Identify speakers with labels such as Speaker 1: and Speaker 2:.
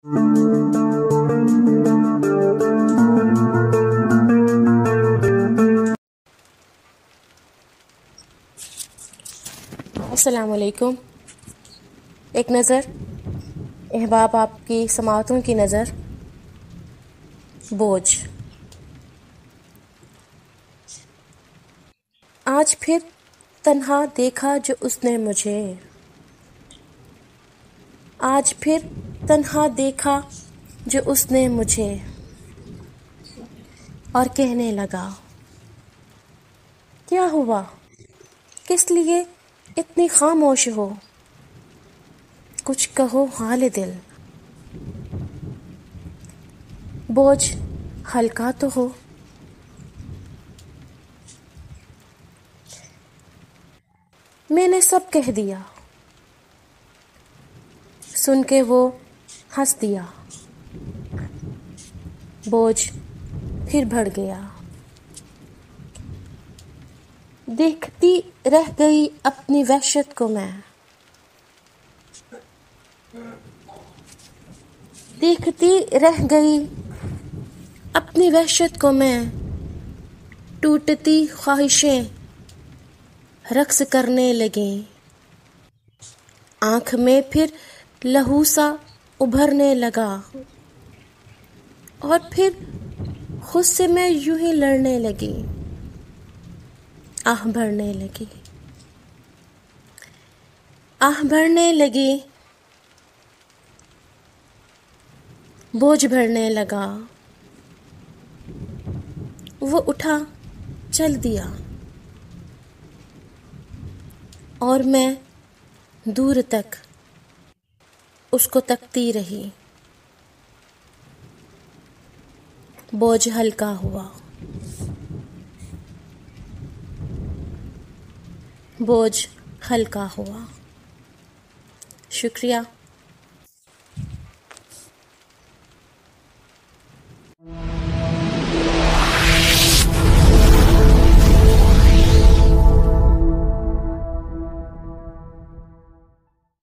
Speaker 1: अस्सलाम वालेकुम। एक नज़र अहबाब आपकी समाअतों की नज़र। बोझ। आज फिर तन्हा देखा जो उसने मुझे, आज फिर तन्हा देखा जो उसने मुझे, और कहने लगा क्या हुआ, किस लिए इतनी खामोश हो, कुछ कहो हाल दिल। बोझ हल्का तो हो। मैंने सब कह दिया, सुन के वो हंस दिया। बोझ फिर बढ़ गया। देखती रह गई अपनी वहशत को मैं, देखती रह गई अपनी वहशत को मैं। टूटती ख्वाहिशें रक्स करने लगी, आँख में फिर लहू सा उभरने लगा, और फिर खुद से मैं यूं ही लड़ने लगी, आह भरने लगी, आह भरने लगी। बोझ भरने लगा। वो उठा चल दिया, और मैं दूर तक उसको तकती रही। बोझ हल्का हुआ। बोझ हल्का हुआ। शुक्रिया।